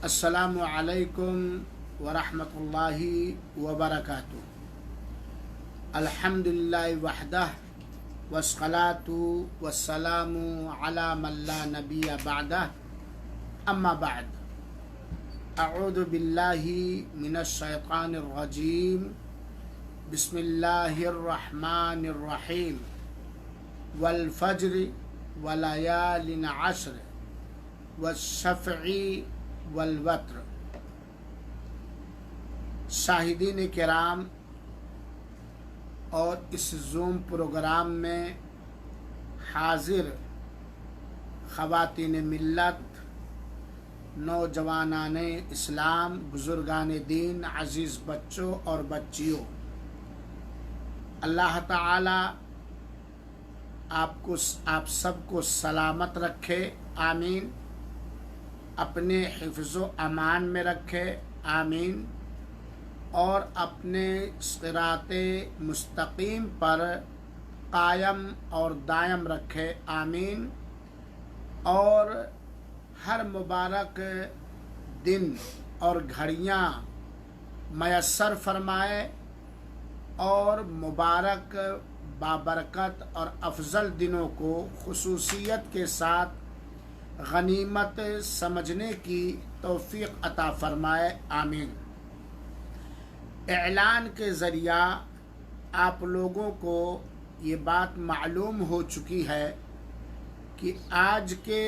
السلام علیکم ورحمۃ اللہ وبرکاتہ۔ الحمدللہ وحدہ والصلاۃ والسلام علی من لا نبی بعدہ، اما بعد، اعوذ باللہ من الشیطان الرجیم، بسم اللہ الرحمن الرحیم، والفجر ولیال عشر والشفع والوتر۔ شاہدین کرام اور اس زوم پروگرام میں حاضر خواتین ملت، نوجوانان اسلام، بزرگان دین، عزیز بچوں اور بچیوں، اللہ تعالی آپ سب کو سلامت رکھے، آمین۔ اپنے حفظ و امان میں رکھے، آمین، اور اپنے صراط مستقیم پر قائم اور دائم رکھے، آمین، اور ہر مبارک دن اور گھڑیاں میسر فرمائے اور مبارک بابرکت اور افضل دنوں کو خصوصیت کے ساتھ غنیمت سمجھنے کی توفیق عطا فرمائے، آمین۔ اعلان کے ذریعہ آپ لوگوں کو یہ بات معلوم ہو چکی ہے کہ آج کے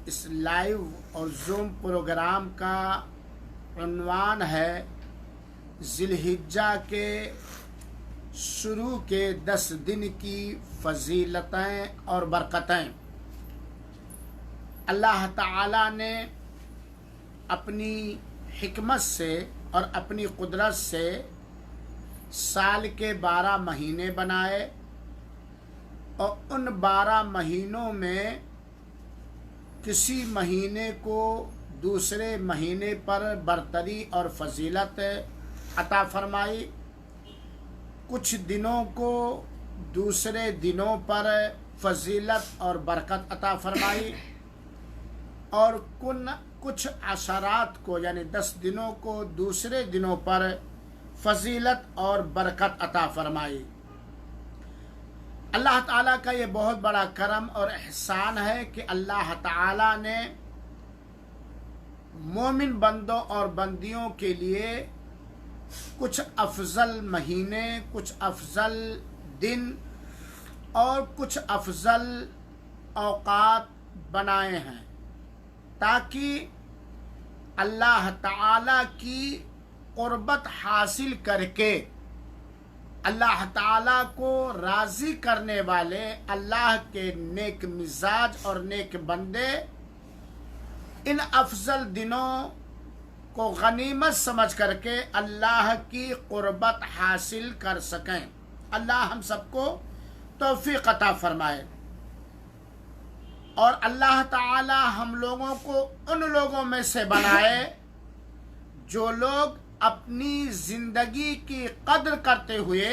اس لائیو اور زوم پروگرام کا عنوان ہے ذی الحجہ کے شروع کے 10 دن کی فضیلتیں اور برکتیں۔ اللہ تعالی نے اپنی حکمت سے اور اپنی قدرت سے سال کے 12 مہینے بنائے، اور ان 12 مہینوں میں کسی مہینے کو دوسرے مہینے پر برتری اور فضیلت عطا فرمائی، کچھ دنوں کو دوسرے دنوں پر فضیلت اور برکت عطا فرمائی، اور کچھ عشرات کو یعنی 10 دنوں کو دوسرے دنوں پر فضیلت اور برکت عطا فرمائی۔ اللہ تعالیٰ کا یہ بہت بڑا کرم اور احسان ہے کہ اللہ تعالیٰ نے مومن بندوں اور بندیوں کے لیے کچھ افضل مہینے، کچھ افضل دن اور کچھ افضل اوقات بنائے ہیں، تاکہ اللہ تعالیٰ کی قربت حاصل کر کے اللہ تعالیٰ کو راضی کرنے والے اللہ کے نیک مزاج اور نیک بندے ان افضل دنوں کو غنیمت سمجھ کر کے اللہ کی قربت حاصل کر سکیں۔ اللہ ہم سب کو توفیق عطا فرمائے، اور اللہ تعالی ہم لوگوں کو ان لوگوں میں سے بنائے جو لوگ اپنی زندگی کی قدر کرتے ہوئے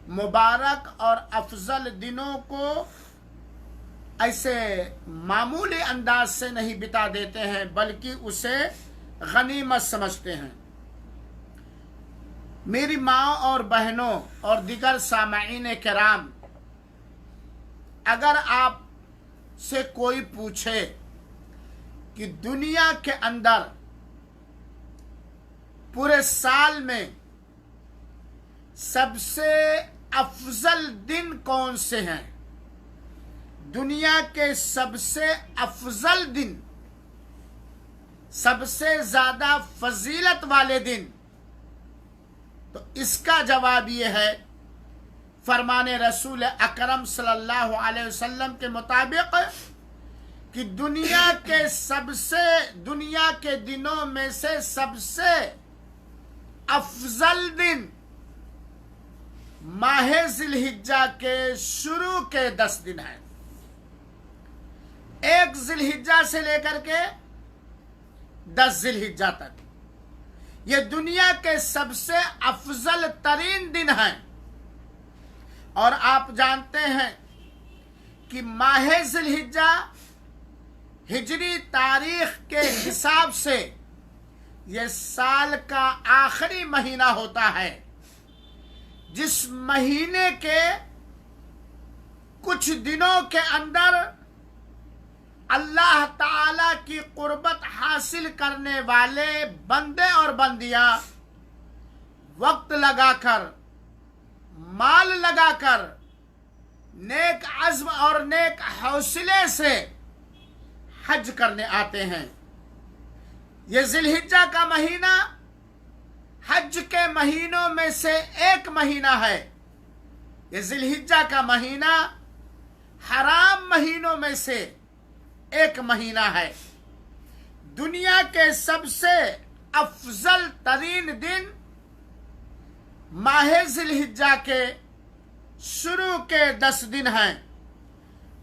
مبارک اور افضل دنوں کو ایسے معمولی انداز سے نہیں بتا دیتے ہیں، بلکہ اسے غنیمت سمجھتے ہیں۔ میری ماں اور بہنوں اور دیگر سامعین کرام، اگر آپ سے کوئی پوچھے کہ دنیا کے اندر پورے سال میں سب سے افضل دن کون سے ہیں، دنیا کے سب سے افضل دن، سب سے زیادہ فضیلت والے دن، تو اس کا جواب یہ ہے فرمان رسول اکرم صلی اللہ علیہ وسلم کے مطابق کہ دنیا کے دنوں میں سے سب سے افضل دن ماہ ذی الحجہ کے شروع کے 10 دن ہیں۔ 1 ذی الحجہ سے لے کر کے 10 ذی الحجہ تک یہ دنیا کے سب سے افضل ترین دن ہیں، اور آپ جانتے ہیں کہ ماہ ذی الحجہ ہجری تاریخ کے حساب سے یہ سال کا آخری مہینہ ہوتا ہے، جس مہینے کے کچھ دنوں کے اندر اللہ تعالی کی قربت حاصل کرنے والے بندے اور بندیاں وقت لگا کر، مال لگا کر، نیک عزم اور نیک حوصلے سے حج کرنے آتے ہیں۔ یہ ذی الحجہ کا مہینہ حج کے مہینوں میں سے ایک مہینہ ہے۔ یہ ذی الحجہ کا مہینہ حرام مہینوں میں سے ایک مہینہ ہے۔ دنیا کے سب سے افضل ترین دن ماہ ذی الحجہ کے شروع کے 10 دن ہیں،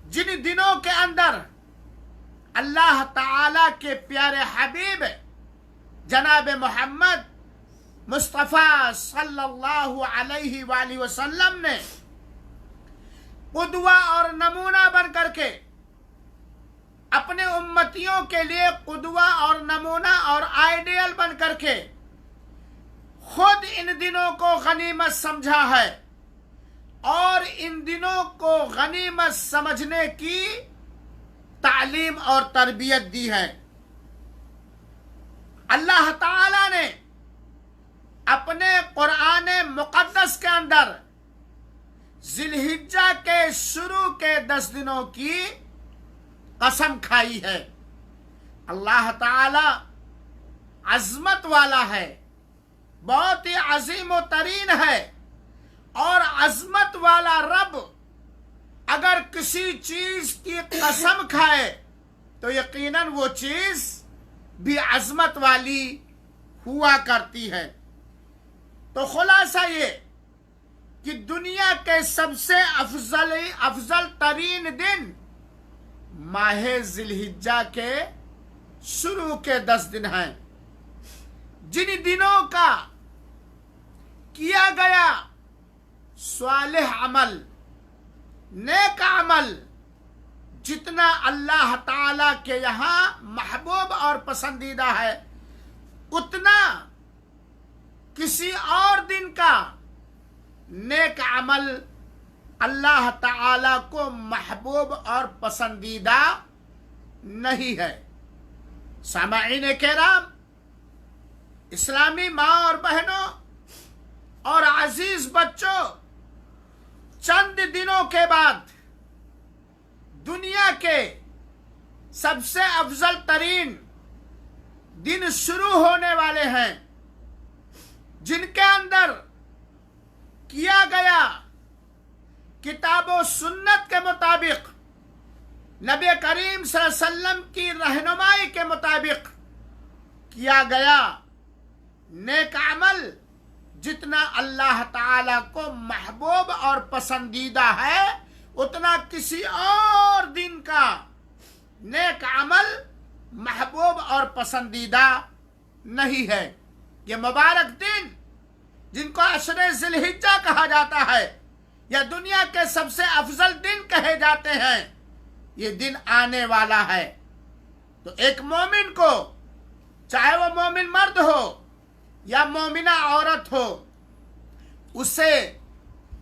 جن دنوں کے اندر اللہ تعالی کے پیارے حبیب جناب محمد مصطفیٰ صلی اللہ علیہ وآلہ وسلم نے قدوہ اور نمونہ بن کر کے اپنے امتیوں کے لیے قدوہ اور نمونہ اور آئیڈیل بن کر کے خود ان دنوں کو غنیمت سمجھا ہے اور ان دنوں کو غنیمت سمجھنے کی تعلیم اور تربیت دی ہے۔ اللہ تعالی نے اپنے قرآن مقدس کے اندر ذی الحجہ کے شروع کے 10 دنوں کی قسم کھائی ہے۔ اللہ تعالی عظمت والا ہے، بہت ہی عظیم و ترین ہے، اور عظمت والا رب اگر کسی چیز کی قسم کھائے تو یقیناً وہ چیز بھی عظمت والی ہوا کرتی ہے۔ تو خلاصہ یہ کہ دنیا کے سب سے افضل ترین دن ماہ ذی الحجہ کے شروع کے 10 دن ہیں، جن دنوں کا کیا گیا صالح عمل، نیک عمل جتنا اللہ تعالی کے یہاں محبوب اور پسندیدہ ہے، اتنا کسی اور دن کا نیک عمل اللہ تعالی کو محبوب اور پسندیدہ نہیں ہے۔ سامعین کرام، اسلامی ماں اور بہنوں اور عزیز بچوں، چند دنوں کے بعد دنیا کے سب سے افضل ترین دن شروع ہونے والے ہیں، جن کے اندر کیا گیا کتاب و سنت کے مطابق، نبی کریم صلی اللہ علیہ وسلم کی رہنمائی کے مطابق کیا گیا نیک عمل جتنا اللہ تعالی کو محبوب اور پسندیدہ ہے، اتنا کسی اور دن کا نیک عمل محبوب اور پسندیدہ نہیں ہے۔ یہ مبارک دن جن کو عشر ذی الحجہ کہا جاتا ہے یا دنیا کے سب سے افضل دن کہے جاتے ہیں، یہ دن آنے والا ہے۔ تو ایک مومن کو، چاہے وہ مومن مرد ہو یا مومنہ عورت ہو، اسے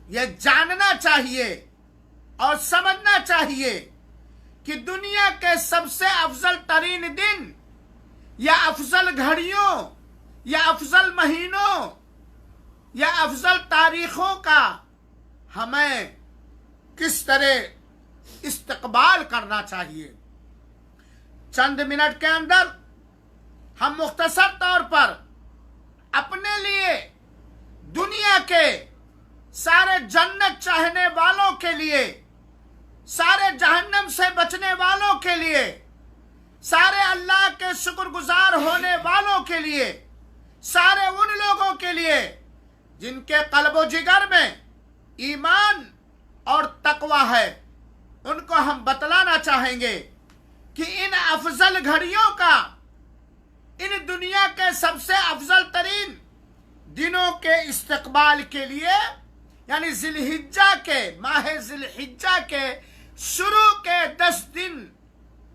یہ جاننا چاہیے اور سمجھنا چاہیے کہ دنیا کے سب سے افضل ترین دن یا افضل گھڑیوں یا افضل مہینوں یا افضل تاریخوں کا ہمیں کس طرح استقبال کرنا چاہیے۔ چند منٹ کے اندر ہم مختصر طور پر اپنے لیے، دنیا کے سارے جنت چاہنے والوں کے لیے، سارے جہنم سے بچنے والوں کے لیے، سارے اللہ کے شکر گزار ہونے والوں کے لیے، سارے ان لوگوں کے لیے جن کے قلب و جگر میں ایمان اور تقوی ہے، ان کو ہم بتلانا چاہیں گے کہ ان افضل گھڑیوں کا، ان دنیا کے سب سے افضل ترین دنوں کے استقبال کے لیے، یعنی ذی الحجہ کے، ماہ ذی الحجہ کے شروع کے 10 دن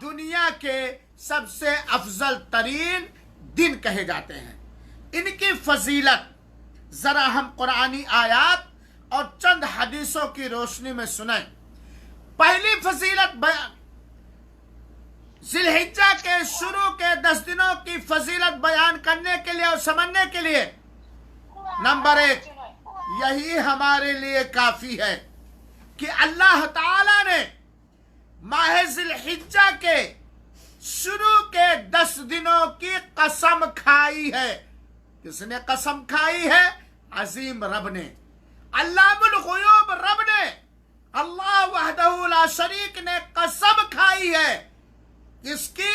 دنیا کے سب سے افضل ترین دن کہے جاتے ہیں۔ ان کی فضیلت ذرا ہم قرآنی آیات اور چند حدیثوں کی روشنی میں سنیں۔ پہلی فضیلت ذی الحجہ کے شروع کے 10 دنوں کی فضیلت بیان کرنے کے لیے اور سمجھنے کے لیے نمبر 1 یہی ہمارے لیے کافی ہے کہ اللہ تعالی نے ماہ ذی الحجہ کے شروع کے 10 دنوں کی قسم کھائی ہے۔ کس نے قسم کھائی ہے؟ عظیم رب نے، علام الغیوب رب نے، اللہ وحدہ لا شریک نے قسم کھائی ہے اس کی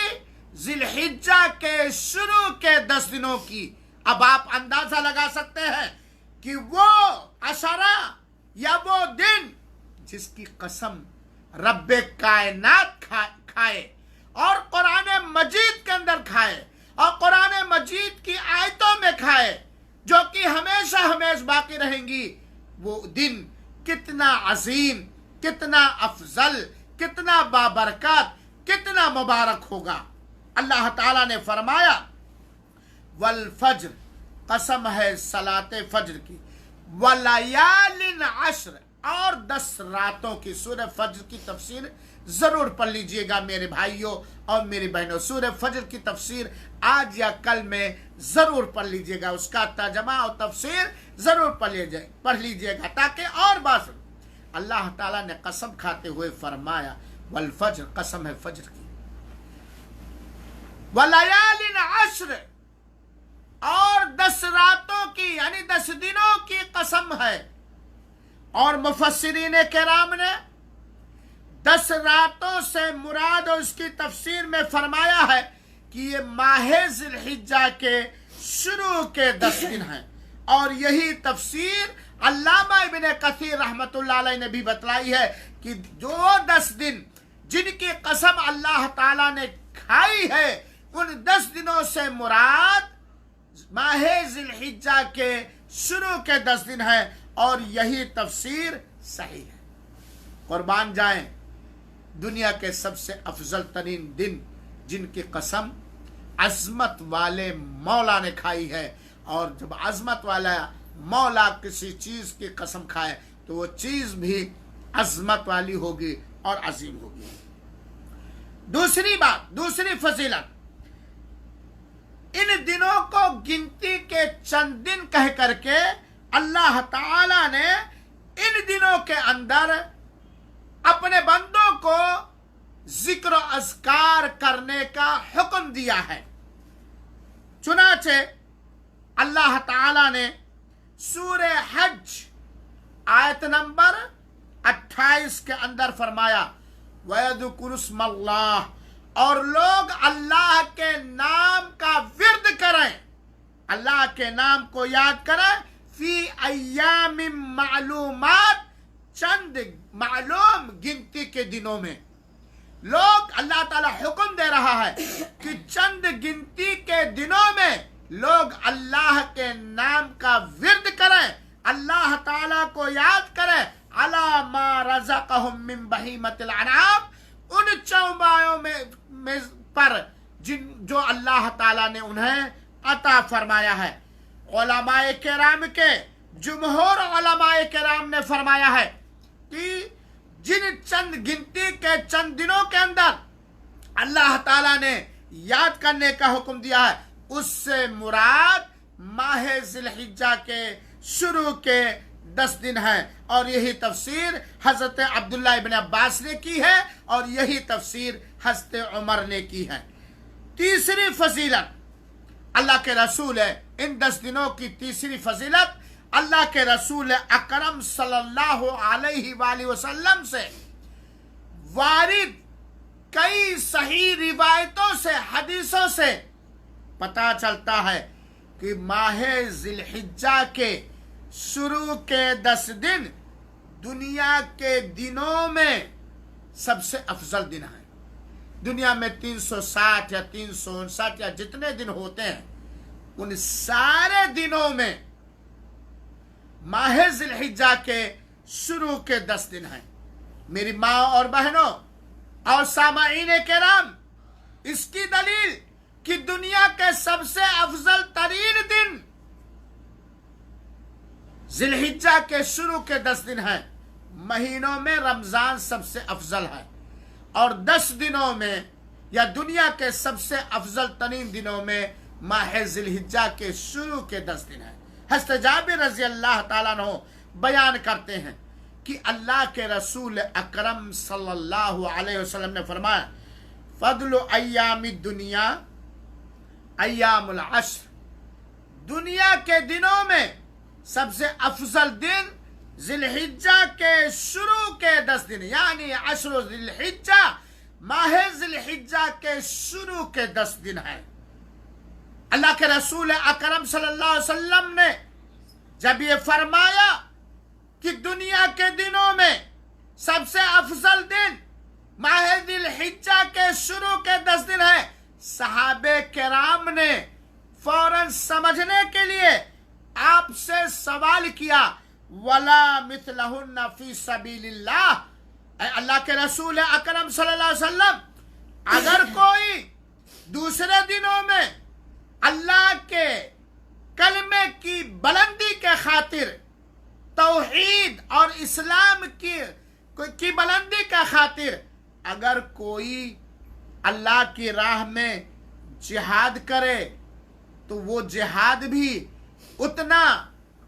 ذی الحجہ کے شروع کے 10 دنوں کی۔ اب آپ اندازہ لگا سکتے ہیں کہ وہ عشرہ یا وہ دن جس کی قسم رب کائنات کھائے اور قرآن مجید کے اندر کھائے اور قرآن مجید کی آیتوں میں کھائے جو کہ ہمیشہ ہمیشہ باقی رہیں گی، وہ دن کتنا عظیم، کتنا افضل، کتنا بابرکت، کتنا مبارک ہوگا۔ اللہ تعالیٰ نے فرمایا والفجر، قسم ہے صلاۃ فجر کی، ولیال عشر، اور 10 راتوں کی۔ سورہ فجر کی تفسیر ضرور پڑھ لیجئے گا میرے بھائیوں اور میری بہنوں۔ سورہ فجر کی تفسیر آج یا کل میں ضرور پڑھ لیجئے گا، اس کا ترجمہ اور تفسیر ضرور پڑھ لیجئے گا تاکہ اور بات۔ اللہ تعالیٰ نے قسم کھاتے ہوئے فرمایا والفجر، قسم ہے فجر کی، ولیال عشر، اور 10 راتوں کی یعنی 10 دنوں کی قسم ہے۔ اور مفسرین کرام نے 10 راتوں سے مراد اور اس کی تفسیر میں فرمایا ہے کہ یہ ماہ ذی الحجہ کے شروع کے 10 دن ہیں، اور یہی تفسیر علامہ ابن کثیر رحمۃ اللہ علیہ نے بھی بتلائی ہے کہ جو 10 دن جن کی قسم اللہ تعالیٰ نے کھائی ہے ان 10 دنوں سے مراد ماہ ذی الحجہ کے شروع کے 10 دن ہیں، اور یہی تفسیر صحیح ہے۔ قربان جائیں دنیا کے سب سے افضل ترین دن جن کی قسم عظمت والے مولا نے کھائی ہے، اور جب عظمت والا مولا کسی چیز کی قسم کھائے تو وہ چیز بھی عظمت والی ہوگی اور عظیم ہوگی۔ دوسری بات، دوسری فضیلت، ان دنوں کو گنتی کے چند دن کہہ کر کے اللہ تعالی نے ان دنوں کے اندر اپنے بندوں کو ذکر و اذکار کرنے کا حکم دیا ہے۔ چنانچہ اللہ تعالی نے سورہ حج آیت نمبر 28 کے اندر فرمایا وَيَذْكُرُ اسْمَ اللَّهِ، اور لوگ اللہ کے نام کا ورد کریں، اللہ کے نام کو یاد کریں، فی ایام معلومات، چند معلوم گنتی کے دنوں میں۔ لوگ اللہ تعالیٰ حکم دے رہا ہے کہ چند گنتی کے دنوں میں لوگ اللہ کے نام کا ورد کریں، اللہ تعالیٰ کو یاد کریں، علی ما رزقہم من بہیمۃ الانعام، ان چوپایوں میں پر جو اللہ تعالیٰ نے انہیں عطا فرمایا ہے۔ علماء کرام کے جمہور علماء کرام نے فرمایا ہے کہ جن چند گنتی کے چند دنوں کے اندر اللہ تعالیٰ نے یاد کرنے کا حکم دیا ہے اس سے مراد ماہ ذی الحجہ کے شروع کے 10 دن ہیں، اور یہی تفسیر حضرت عبداللہ ابن عباس نے کی ہے اور یہی تفسیر حضرت عمر نے کی ہے۔ تیسری فضیلت اللہ کے رسول ہے، ان 10 دنوں کی تیسری فضیلت اللہ کے رسول اکرم صلی اللہ علیہ وآلہ وسلم سے وارد کئی صحیح روایتوں سے، حدیثوں سے پتہ چلتا ہے کہ ماہ ذی الحجہ کے شروع کے 10 دن دنیا کے دنوں میں سب سے افضل دن ہیں۔ دنیا میں 360 یا 359 یا جتنے دن ہوتے ہیں ان سارے دنوں میں ماہ ذی الحجہ کے شروع کے 10 دن ہیں۔ میری ماں اور بہنوں، اور سامعین کرام، اس کی دلیل کہ دنیا کے سب سے افضل ترین دن ذی الحجہ کے شروع کے 10 دن ہیں۔ مہینوں میں رمضان سب سے افضل ہے، اور 10 دنوں میں یا دنیا کے سب سے افضل ترین دنوں میں ماہ ذی الحجہ کے شروع کے 10 دن ہیں۔ حضرت جابر رضی اللہ تعالیٰ عنہ بیان کرتے ہیں کہ اللہ کے رسول اکرم صلی اللہ علیہ وسلم نے فرمایا، فضل ایام الدنیا ایام العشر، دنیا کے دنوں میں سب سے افضل دن ذی الحجہ کے شروع کے 10 دن، یعنی عشر ذی الحجہ، ماہ ذی الحجہ کے شروع کے 10 دن ہے۔ اللہ کے رسول اکرم صلی اللہ علیہ وسلم نے جب یہ فرمایا کہ دنیا کے دنوں میں سب سے افضل دن ماہ ذی الحجہ کے شروع کے 10 دن ہے، صحابہ کرام نے فوراً سمجھنے کے لیے آپ سے سوال کیا، وَلَا مِثْلَهُنَّ فِي سَبِيلِ اللَّهِ، اے اللہ کے رسول اکرم صلی اللہ علیہ وسلم، اگر کوئی دوسرے دنوں میں اللہ کے کلمے کی بلندی کے خاطر، توحید اور اسلام کی بلندی کے خاطر اگر کوئی اللہ کی راہ میں جہاد کرے تو وہ جہاد بھی اتنا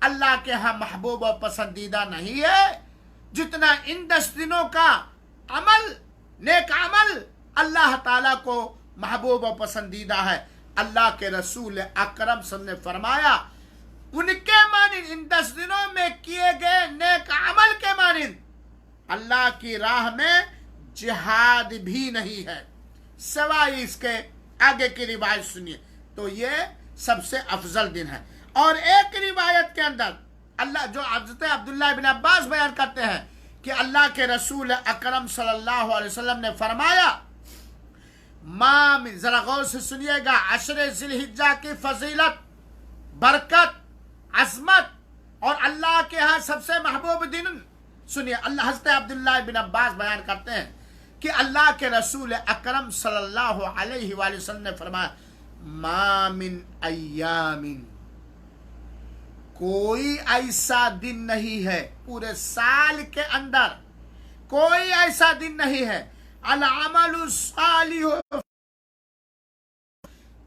اللہ کے ہاں محبوب و پسندیدہ نہیں ہے جتنا ان 10 دنوں کا عمل، نیک عمل اللہ تعالیٰ کو محبوب و پسندیدہ ہے۔ اللہ کے رسول اکرم صلی اللہ علیہ وسلم نے فرمایا، ان کے مانند ان 10 دنوں میں کیے گئے نیک عمل کے مانند اللہ کی راہ میں جہاد بھی نہیں ہے، سوائے اس کے آگے کی روایت سنیے تو یہ سب سے افضل دن ہے۔ اور ایک روایت کے اندر اللہ جو حضرت عبداللہ بن عباس بیان کرتے ہیں کہ اللہ کے رسول اکرم صلی اللہ علیہ وسلم نے فرمایا، ذرا غور سے سنیے گا، عشر ذی الحجہ کی فضیلت، برکت، عظمت اور اللہ کے ہاں سب سے محبوب دن سنیے۔ اللہ حضرت عبداللہ بن عباس بیان کرتے ہیں کہ اللہ کے رسول اکرم صلی اللہ علیہ وآلہ وسلم نے فرمایا، ما من ایام، کوئی ایسا دن نہیں ہے پورے سال کے اندر، کوئی ایسا دن نہیں ہے، العمل الصالح،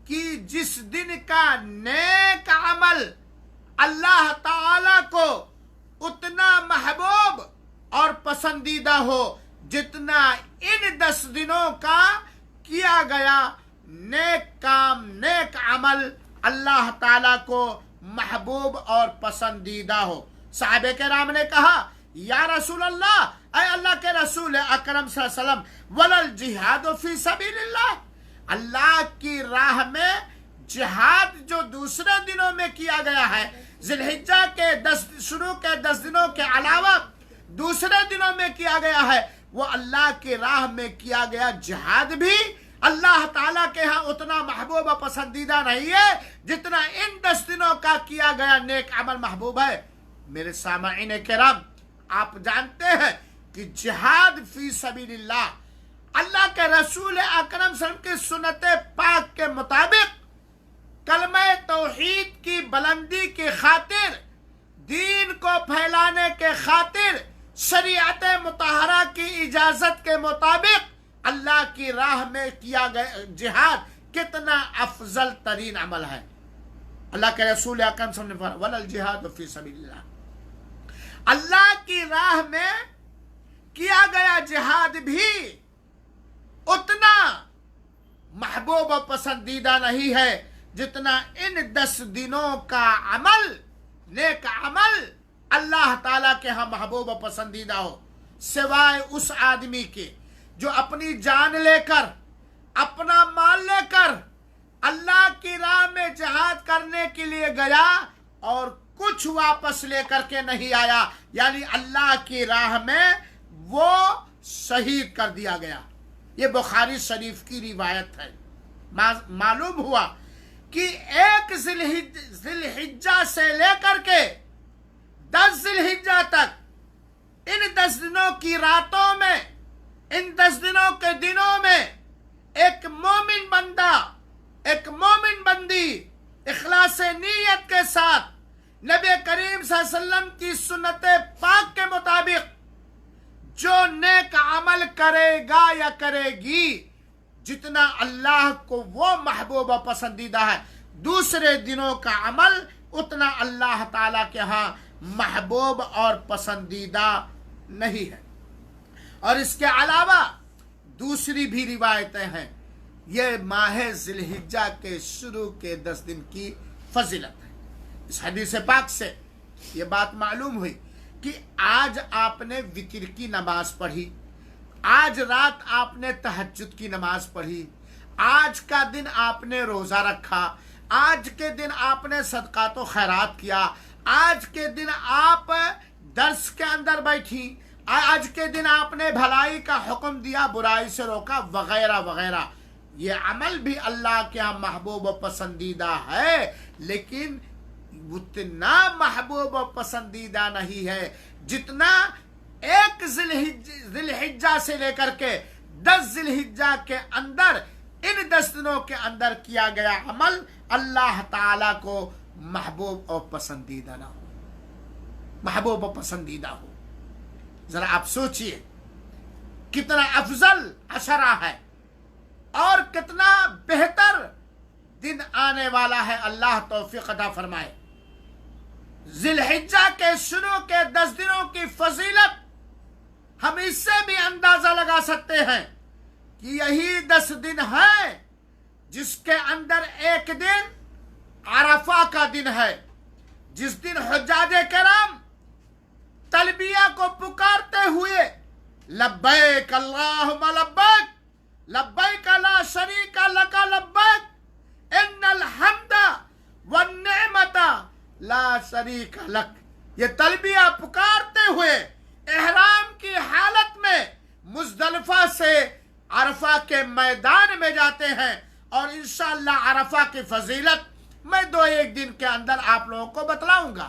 کہ جس دن کا نیک عمل اللہ تعالی کو اتنا محبوب اور پسندیدہ ہو جتنا ان 10 دنوں کا کیا گیا نیک کام، نیک عمل اللہ تعالی کو محبوب اور پسندیدہ ہو۔ صحابہ کرام نے کہا، یا رسول اللہ، اے اللہ کے رسول اکرم صلی اللہ علیہ وسلم، وَلَا الْجِهَادُ فِي سَبِيلِ اللَّهِ، اللہ کی راہ میں جہاد جو دوسرے دنوں میں کیا گیا ہے، ذی الحجہ کے شروع کے 10 دنوں کے علاوہ دوسرے دنوں میں کیا گیا ہے، وہ اللہ کی راہ میں کیا گیا جہاد بھی اللہ تعالیٰ کے ہاں اتنا محبوب و پسندیدہ نہیں ہے جتنا ان 10 دنوں کا کیا گیا نیک عمل محبوب ہے۔ میرے سامعین کرام، آپ جانتے ہیں کہ جہاد فی سبیل اللہ، اللہ کے رسول اکرم صلی اللہ علیہ وسلم کی سنت پاک کے مطابق کلمہ توحید کی بلندی کی خاطر، دین کو پھیلانے کے خاطر، شریعت مطہرہ کی اجازت کے مطابق اللہ کی راہ میں کیا گیا جہاد کتنا افضل ترین عمل ہے۔ اللہ کے رسول اکرم صلی اللہ علیہ وسلم نے فرمایا، وَلَا الْجِهَادُ فِي سَبِيلِ اللَّهِ، اللہ کی راہ میں کیا گیا جہاد بھی اتنا محبوب و پسندیدہ نہیں ہے جتنا ان 10 دنوں کا عمل، نیک عمل اللہ تعالیٰ کے ہاں محبوب و پسندیدہ ہو، سوائے اس آدمی کے جو اپنی جان لے کر، اپنا مال لے کر اللہ کی راہ میں جہاد کرنے کے لیے گیا اور کچھ واپس لے کر کے نہیں آیا، یعنی اللہ کی راہ میں وہ شہید کر دیا گیا۔ یہ بخاری شریف کی روایت ہے۔ معلوم ہوا کہ 1 ذی الحجہ سے لے کر کے 10 ذی الحجہ تک ان 10 دنوں کی راتوں میں ان 10 دنوں کے دنوں میں ایک مومن بندہ، ایک مومن بندی اخلاص نیت کے ساتھ نبی کریم صلی اللہ علیہ وسلم کی سنت پاک کے مطابق جو نیک عمل کرے گا یا کرے گی، جتنا اللہ کو وہ محبوب و پسندیدہ ہے، دوسرے دنوں کا عمل اتنا اللہ تعالیٰ کے ہاں محبوب اور پسندیدہ نہیں ہے۔ اور اس کے علاوہ دوسری بھی روایتیں ہیں۔ یہ ماہ ذی الحجہ کے شروع کے 10 دن کی فضیلت ہے۔ اس حدیث پاک سے یہ بات معلوم ہوئی کہ آج آپ نے وتر کی نماز پڑھی، آج رات آپ نے تہجد کی نماز پڑھی، آج کا دن آپ نے روزہ رکھا، آج کے دن آپ نے صدقات و خیرات کیا، آج کے دن آپ درس کے اندر بیٹھی، آج کے دن آپ نے بھلائی کا حکم دیا، برائی سے روکا، وغیرہ وغیرہ۔ یہ عمل بھی اللہ کے ہاں محبوب و پسندیدہ ہے، لیکن اتنا محبوب و پسندیدہ نہیں ہے جتنا ایک ذی الحجہ سے لے کر کے 10 ذی الحجہ کے اندر، ان 10 دنوں کے اندر کیا گیا عمل اللہ تعالیٰ کو محبوب اور پسندیدہ نہ ہو، محبوب و پسندیدہ ہو۔ ذرا آپ سوچئے کتنا افضل عشرہ ہے اور کتنا بہتر دن آنے والا ہے، اللہ توفیق عطا فرمائے۔ ذی الحجہ کے شروع کے 10 دنوں کی فضیلت ہم اس سے بھی اندازہ لگا سکتے ہیں کہ یہی 10 دن ہے جس کے اندر ایک دن عرفہ کا دن ہے، جس دن حجاج کرام تلبیہ کو پکارتے ہوئے لبیک اللہم لبیک لبیک لا شریک لک لبیک ان الحمد والنعمت لا شریک لک، یہ تلبیہ پکارتے ہوئے احرام کی حالت میں مزدلفہ سے عرفہ کے میدان میں جاتے ہیں، اور انشاءاللہ عرفہ کی فضیلت میں 2-1 دن کے اندر آپ لوگوں کو بتلاؤں گا۔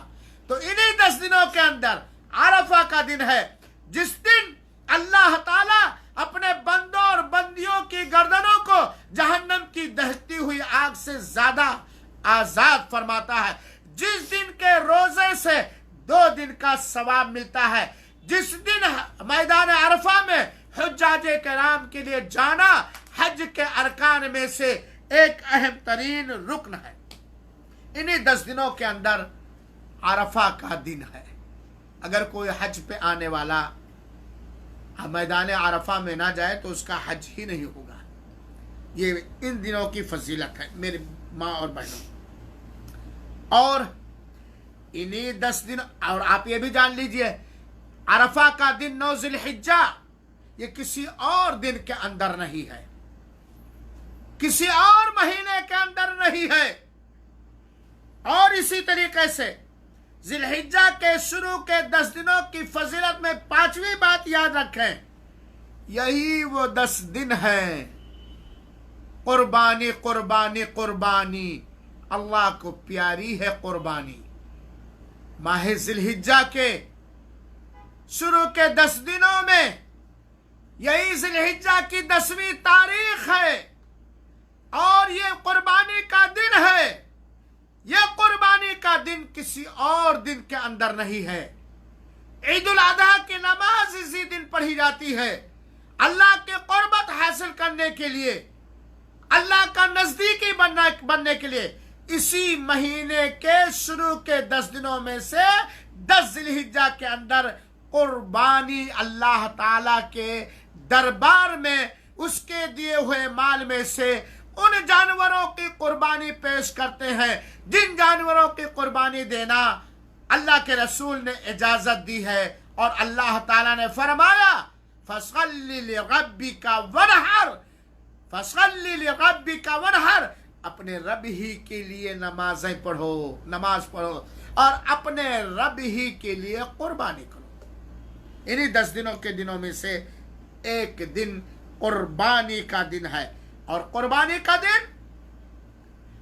تو انہی 10 دنوں کے اندر عرفہ کا دن ہے، جس دن اللہ تعالیٰ اپنے بندوں اور بندیوں کی گردنوں کو جہنم کی دہتی ہوئی آگ سے زیادہ آزاد فرماتا ہے، جس دن کے روزے سے 2 دن کا ثواب ملتا ہے، جس دن میدان عرفہ میں حجاج کرام کے لیے جانا حج کے ارکان میں سے ایک اہم ترین رکن ہے۔ انہی 10 دنوں کے اندر عرفہ کا دن ہے۔ اگر کوئی حج پہ آنے والا میدان عرفہ میں نہ جائے تو اس کا حج ہی نہیں ہوگا۔ یہ ان دنوں کی فضیلت ہے میری ماں اور بہنوں۔ اور انہی 10 دن، اور آپ یہ بھی جان لیجئے عرفہ کا دن 9 ذی الحجہ یہ کسی اور دن کے اندر نہیں ہے، کسی اور مہینے کے اندر نہیں ہے۔ اور اسی طریقے سے ذی الحجہ کے شروع کے 10 دنوں کی فضیلت میں 5ویں بات یاد رکھیں، یہی وہ 10 دن ہیں قربانی قربانی قربانی، اللہ کو پیاری ہے قربانی۔ ماہ ذی الحجہ کے شروع کے 10 دنوں میں یہی ذی الحجہ کی 10ویں تاریخ ہے، اور یہ قربانی کا دن ہے۔ یہ قربانی کا دن کسی اور دن کے اندر نہیں ہے۔ عید الاضحیٰ کی نماز اسی دن پڑھی جاتی ہے، اللہ کی قربت حاصل کرنے کے لیے، اللہ کا نزدیکی بننے کے لیے۔ اسی مہینے کے شروع کے 10 دنوں میں سے 10 ذی الحجہ کے اندر قربانی اللہ تعالیٰ کے دربار میں اس کے دیے ہوئے مال میں سے ان جانوروں کی قربانی پیش کرتے ہیں جن جانوروں کی قربانی دینا اللہ کے رسول نے اجازت دی ہے، اور اللہ تعالیٰ نے فرمایا فَصَلِّ لِرَبِّكَ وَانْحَرْ، فَصَلِّ لِرَبِّكَ وَانْحَرْ، اپنے رب ہی کے لیے نماز پڑھو اور اپنے رب ہی کے لیے قربانی کرو۔ انہی 10 دنوں کے دنوں میں سے ایک دن قربانی کا دن ہے، اور قربانی کا دن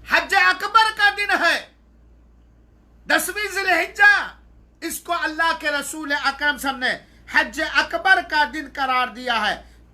حج اکبر کا دن ہے، 10ویں ذی الحجہ۔ اس کو اللہ کے رسول اکرم صلی اللہ علیہ وسلم نے حج اکبر کا دن قرار دیا ہے،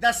10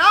9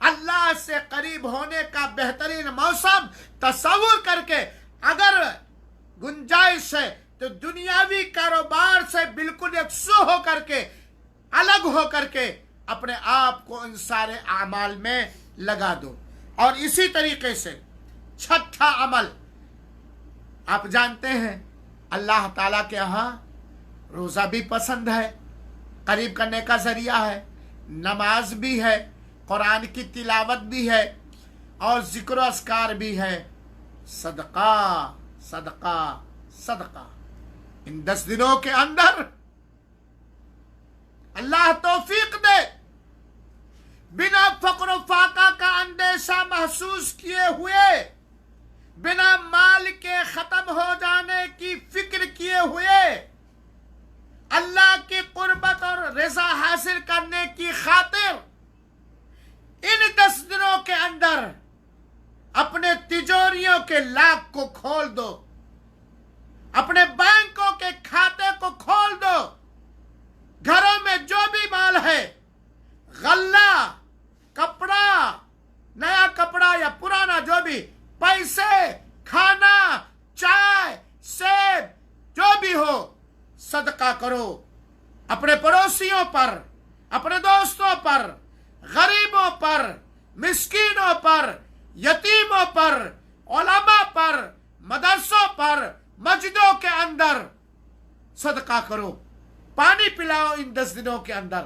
اللہ سے قریب ہونے کا بہترین موسم تصور کر کے اگر گنجائش ہے تو دنیاوی کاروبار سے بالکل یکسو ہو کر کے الگ ہو کر کے اپنے آپ کو ان سارے اعمال میں لگا دو. اور اسی طریقے سے چھٹا عمل آپ جانتے ہیں اللہ تعالیٰ کے ہاں روزہ بھی پسند ہے، قریب کرنے کا ذریعہ ہے، نماز بھی ہے، قرآن کی تلاوت بھی ہے اور ذکر و اذکار بھی ہے، صدقہ صدقہ صدقہ. ان 10 دنوں کے اندر اللہ توفیق دے، بنا فقر و فاقہ کا اندیشہ محسوس کیے ہوئے، بنا مال کے ختم ہو جانے کی فکر کیے ہوئے، اللہ کی قربت اور رضا حاصل کرنے کی خاطر ان 10 دنوں کے اندر اپنے تجوریوں کے لاک کو کھول دو، اپنے بینکوں کے کھاتے کو کھول دو، گھروں میں جو بھی مال ہے، غلہ، کپڑا، نیا کپڑا یا پرانا جو بھی، پیسے، کھانا، چائے، سیب، جو بھی ہو، صدقہ کرو. اپنے پڑوسیوں پر، اپنے دوستوں پر، غریبوں پر، مسکینوں پر، یتیموں پر، علماء پر، مدرسوں پر، مسجدوں کے اندر صدقہ کرو. پانی پلاؤ ان 10 دنوں کے اندر.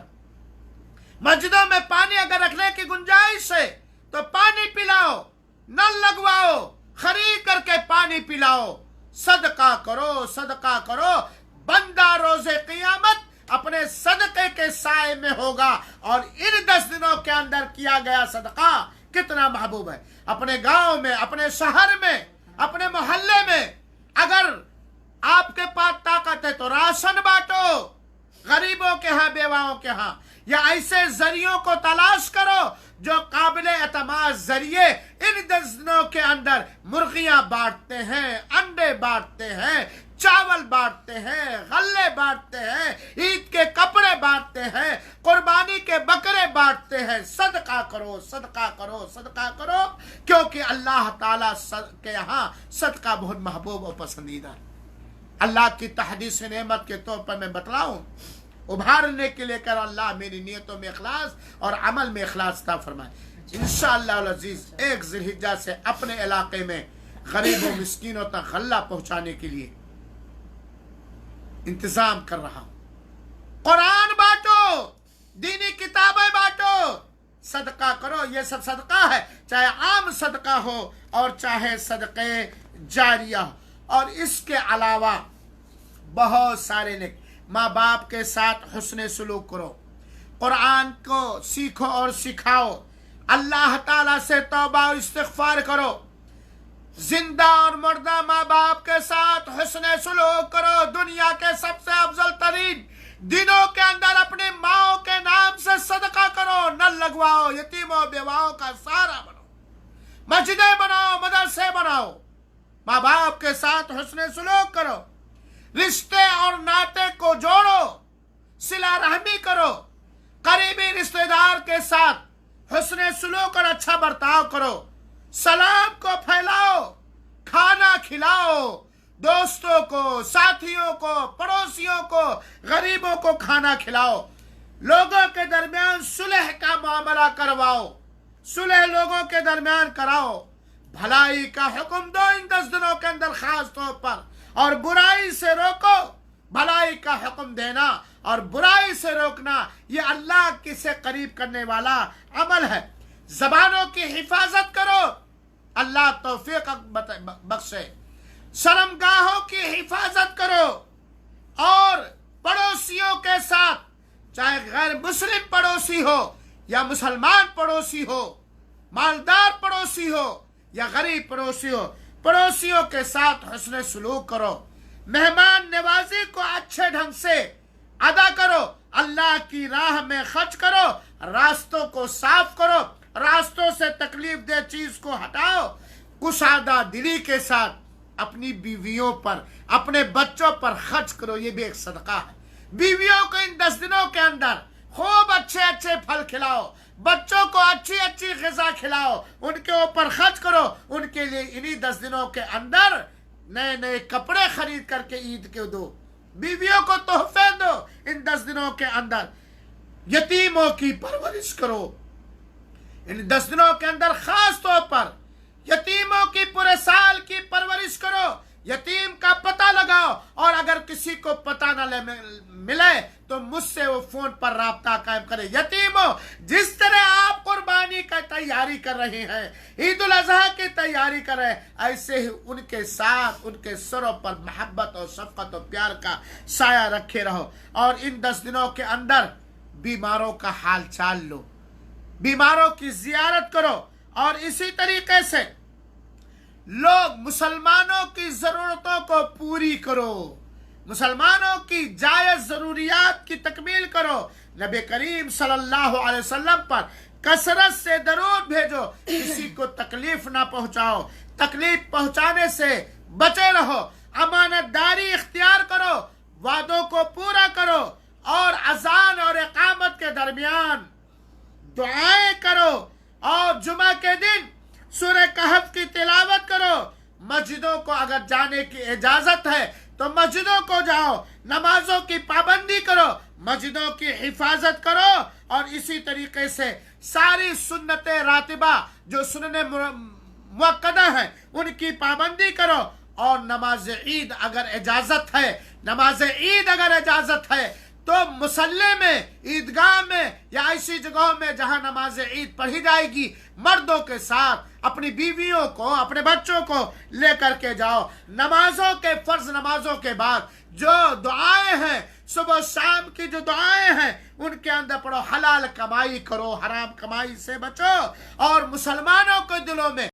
مسجدوں میں پانی اگر رکھنے کی گنجائش ہے تو پانی پلاؤ، نل لگواؤ، خرید کر کے پانی پلاؤ. صدقہ کرو، صدقہ کرو. بندہ روز قیامت اپنے صدقے کے سائے میں ہوگا. اور ان 10 دنوں کے اندر کیا گیا صدقہ کتنا محبوب ہے. اپنے گاؤں میں، اپنے شہر میں، اپنے محلے میں اگر آپ کے پاس طاقت ہے تو راشن بانٹو، غریبوں کے ہاں، بیواؤں کے ہاں، یا ایسے ذریعوں کو تلاش کرو جو قابل اعتماد ذریعے ان 10 دنوں کے اندر مرغیاں بانٹتے ہیں، انڈے بانٹتے ہیں، چاول بانٹتے ہیں، غلے بانٹتے ہیں، عید کے کپڑے بانٹتے ہیں، قربانی کے بکرے بانٹتے ہیں. صدقہ کرو، صدقہ کرو، صدقہ کرو، کیونکہ اللہ تعالیٰ کے یہاں صدقہ بہت محبوب اور پسندیدہ ہے. اللہ کی تحدیث نعمت کے طور پر میں بتلاؤں، ابھارنے کے لے کر اللہ میری نیتوں میں اخلاص اور عمل میں اخلاص عطا فرمائے. انشاءاللہ العزیز 1 ذی الحجہ سے اپنے علاقے میں غریبوں مسکینوں تک غلہ پہنچانے کے لیے انتظام کر رہا ہوں. قرآن بانٹو، دینی کتابیں بانٹو، صدقہ کرو. یہ سب صدقہ ہے، چاہے عام صدقہ ہو اور چاہے صدقے جاریہ ہو. اور اس کے علاوہ بہت سارے نیک، ماں باپ کے ساتھ حسن سلوک کرو، قرآن کو سیکھو اور سکھاؤ، اللہ تعالیٰ سے توبہ و استغفار کرو. زندہ اور مردہ ماں باپ کے ساتھ حسن سلوک کرو. دنیا کے سب سے افضل ترین دنوں کے اندر اپنی ماں کے نام سے صدقہ کرو، نل لگواؤ، یتیموں بیواؤں کا سہارا بنو، مسجدیں بناؤ، مدرسے بناؤ، ماں باپ کے ساتھ حسن سلوک کرو، رشتے اور ناطے کو جوڑو، صلہ رحمی کرو، قریبی رشتہ دار کے ساتھ حسن سلوک اور اچھا برتاؤ کرو، سلام کو پھیلاؤ، کھانا کھلاؤ، دوستوں کو، ساتھیوں کو، پڑوسیوں کو، غریبوں کو کھانا کھلاؤ. لوگوں کے درمیان صلح کا معاملہ کرواؤ، صلح لوگوں کے درمیان کراؤ. بھلائی کا حکم دو ان 10 دنوں کے اندر خاص طور پر، اور برائی سے روکو. بھلائی کا حکم دینا اور برائی سے روکنا یہ اللہ کی سے قریب کرنے والا عمل ہے. زبانوں کی حفاظت کرو، اللہ توفیق بخشے. شرمگاہوں کی حفاظت کرو، اور پڑوسیوں کے ساتھ، چاہے غیر مسلم پڑوسی ہو یا مسلمان پڑوسی ہو، مالدار پڑوسی ہو یا غریب پڑوسی ہو، پڑوسیوں کے ساتھ حسن سلوک کرو. مہمان نوازی کو اچھے ڈھنگ سے ادا کرو. اللہ کی راہ میں خرچ کرو، راستوں کو صاف کرو، راستوں سے تکلیف دہ چیز کو ہٹاؤ. کشادہ دلی کے ساتھ اپنی بیویوں پر، اپنے بچوں پر خرچ کرو. یہ بھی ایک صدقہ ہے. بیویوں کو ان 10 دنوں کے اندر خوب اچھے اچھے پھل کھلاؤ، بچوں کو اچھی اچھی غذا کھلاؤ، ان کے اوپر خرچ کرو، ان کے لیے انہی 10 دنوں کے اندر نئے نئے کپڑے خرید کر کے عید کے دو، بیویوں کو تحفے دو، ان 10 دنوں کے اندر یتیموں کی پرورش کرو، ان 10 دنوں کے اندر خاص طور پر یتیموں کی پورے سال کی پرورش کرو، یتیم کا پتہ لگاؤ، اور اگر کسی کو پتہ نہ ملے تو مجھ سے وہ فون پر رابطہ قائم کرے۔ یتیموں، جس طرح آپ قربانی کا تیاری کر رہے ہیں، عید الاضحیٰ کی تیاری کر رہے ہیں، ایسے ہی ان کے ساتھ ان کے سروں پر محبت اور شفقت اور پیار کا سایہ رکھے رہو، اور ان 10 دنوں کے اندر بیماروں کا حال چال لو، بیماروں کی زیارت کرو، اور اسی طریقے سے لوگ مسلمانوں کی ضرورتوں کو پوری کرو، مسلمانوں کی جائز ضروریات کی تکمیل کرو، نبی کریم صلی اللہ علیہ وسلم پر کثرت سے درود بھیجو، کسی کو تکلیف نہ پہنچاؤ، تکلیف پہنچانے سے بچے رہو، امانت داری اختیار کرو، وعدوں کو پورا کرو، اور اذان اور اقامت کے درمیان دعائیں کرو، اور جمعہ کے دن سورہ کہف کی تلاوت کرو، مسجدوں کو اگر جانے کی اجازت ہے تو مسجدوں کو جاؤ، نمازوں کی پابندی کرو، مسجدوں کی حفاظت کرو، اور اسی طریقے سے ساری سنت راتبہ جو سنن مؤکدہ ہیں ان کی پابندی کرو، اور نماز عید اگر اجازت ہے، نماز عید اگر اجازت ہے تو مصلی میں، عیدگاہ میں، یا ایسی جگہوں میں جہاں نماز عید پڑھی جائے گی، مردوں کے ساتھ اپنی بیویوں کو، اپنے بچوں کو لے کر کے جاؤ۔ نمازوں کے، فرض نمازوں کے بعد جو دعائیں ہیں، صبح و شام کی جو دعائیں ہیں، ان کے اندر پڑھو، حلال کمائی کرو، حرام کمائی سے بچو، اور مسلمانوں کے دلوں میں